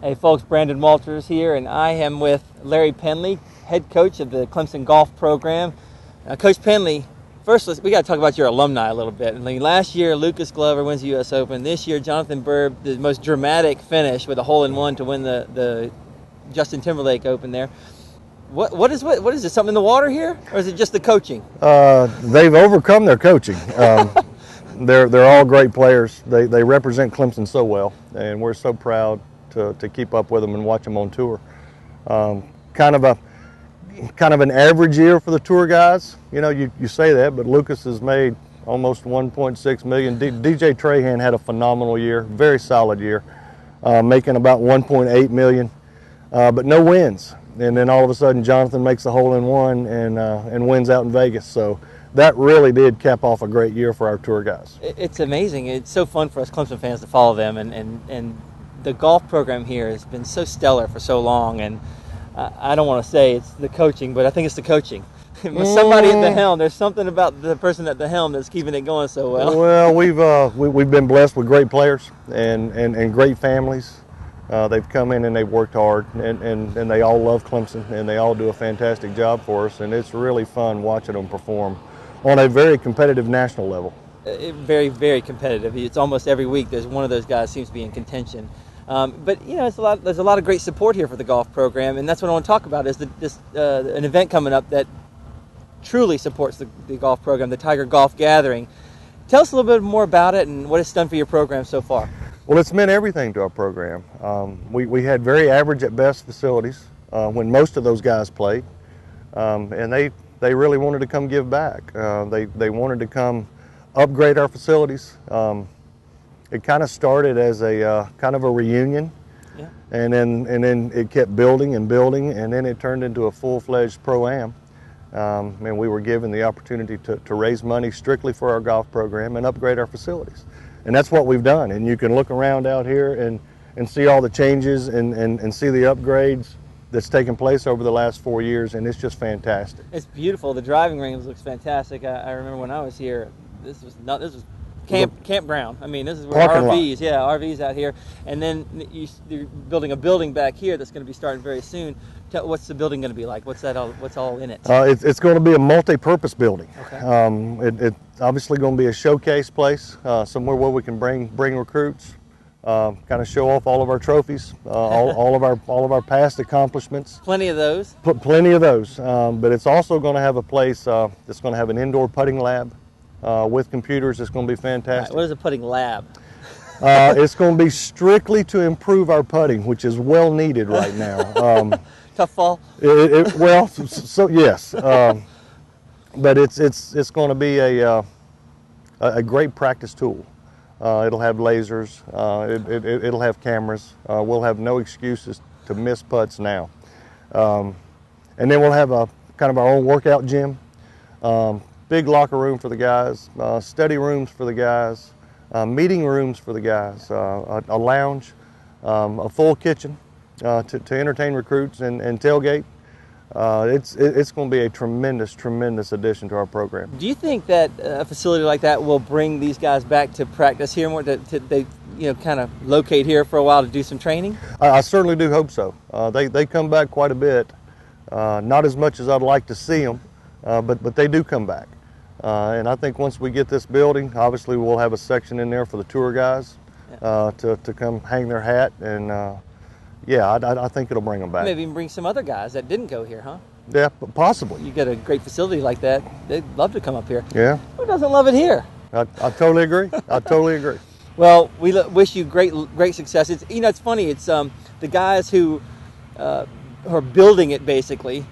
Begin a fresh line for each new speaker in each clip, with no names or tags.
Hey folks, Brandon Walters here, and I am with Larry Penley, head coach of the Clemson Golf program. Coach Penley, first we got to talk about your alumni a little bit. Last year, Lucas Glover wins the U.S. Open. This year, Jonathan Berg, the most dramatic finish with a hole-in-one to win the Justin Timberlake Open there. What is it? Something in the water here, or is it just the coaching?
They've overcome their coaching. They're all great players. They represent Clemson so well, and we're so proud to keep up with them and watch them on tour. Kind of an average year for the tour guys. You know, you say that, but Lucas has made almost $1.6 million. DJ Trahan had a phenomenal year, very solid year, making about $1.8 million, but no wins. And then all of a sudden, Jonathan makes a hole-in-one and wins out in Vegas. So that really did cap off a great year for our tour guys.
It's amazing. It's so fun for us Clemson fans to follow them, and the golf program here has been so stellar for so long. And I don't want to say it's the coaching, but I think it's the coaching. With somebody at the helm, there's something about the person at the helm that's keeping it going so well.
Well, we've been blessed with great players and great families. They've come in and they've worked hard, and they all love Clemson, and they all do a fantastic job for us, and it's really fun watching them perform on a very competitive national level.
Very, very competitive. It's almost every week there's one of those guys seems to be in contention. But you know, there's a lot of great support here for the golf program, and that's what I want to talk about is an event coming up that truly supports the golf program, the Tiger Golf Gathering. Tell us a little bit more about it and what it's done for your program so far.
Well, it's meant everything to our program. We had very average at best facilities when most of those guys played, and they really wanted to come give back. They wanted to come upgrade our facilities. It kind of started as a kind of a reunion, yeah. and then it kept building and building, and then it turned into a full-fledged pro-am. And we were given the opportunity to raise money strictly for our golf program and upgrade our facilities. And that's what we've done. And you can look around out here and see all the changes and see the upgrades that's taken place over the last 4 years, and it's just fantastic.
It's beautiful. The driving range looks fantastic. I remember when I was here, this was campground. I mean, this is where RVs, RVs out here. And then you're building a building back here that's going to be starting very soon. What's the building going to be like? What's all in it?
It's going to be a multi-purpose building.
Okay.
It's obviously going to be a showcase place, somewhere where we can bring recruits, kind of show off all of our trophies, all of our past accomplishments.
Plenty of those.
Plenty of those. But it's also going to have a place that's going to have an indoor putting lab with computers. It's going to be fantastic.
Right, what is a putting lab?
It's going to be strictly to improve our putting, which is well needed right now.
Tough fall?
Well, so yes, but it's going to be a great practice tool. It'll have lasers. It'll have cameras. We'll have no excuses to miss putts now. And then we'll have a kind of our own workout gym, big locker room for the guys, study rooms for the guys, meeting rooms for the guys, a lounge, a full kitchen. To entertain recruits and tailgate. It's going to be a tremendous addition to our program.
Do you think that a facility like that will bring these guys back to practice here more? They kind of locate here for a while to do some training?
I certainly do hope so. They come back quite a bit. Not as much as I'd like to see them, but they do come back. And I think once we get this building, obviously we'll have a section in there for the tour guys to come hang their hat and. I think it'll bring them back.
Maybe even bring some other guys that didn't go here, huh?
Yeah, possibly.
You get a great facility like that, they'd love to come up here.
Yeah.
Who doesn't love it here?
I totally agree. I totally agree.
Well, we wish you great success. It's funny. It's the guys who are building it basically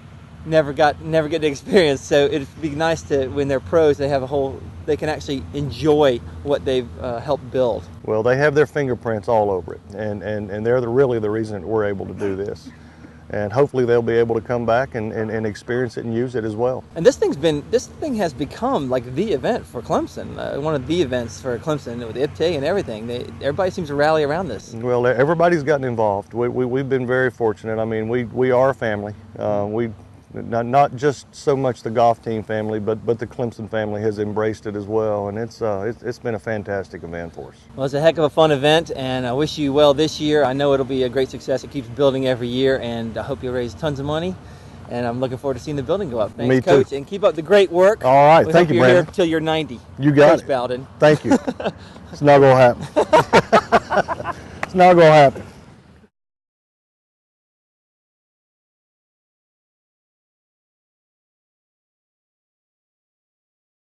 never get the experience. So it'd be nice to when they're pros, they can actually enjoy what they've helped build.
Well, they have their fingerprints all over it, and they're really the reason that we're able to do this. And hopefully they'll be able to come back and experience it and use it as well.
And this thing has become like the event for Clemson, one of the events for Clemson with IPTAY and everything. Everybody seems to rally around this.
Well, everybody's gotten involved. We've been very fortunate. I mean, we are a family. Not just so much the golf team family, but the Clemson family has embraced it as well, and it's been a fantastic event for us.
Well, it's a heck of a fun event, and I wish you well this year. I know it'll be a great success. It keeps building every year, and I hope you'll raise tons of money. And I'm looking forward to seeing the building go up. Thanks,
Me
Coach,
too.
and keep up the great work.
All right, thank you,
you're
Brandon.
Here till you're 90.
You got
Coach
it.
Bowden.
Thank you. It's not gonna happen. It's not gonna happen.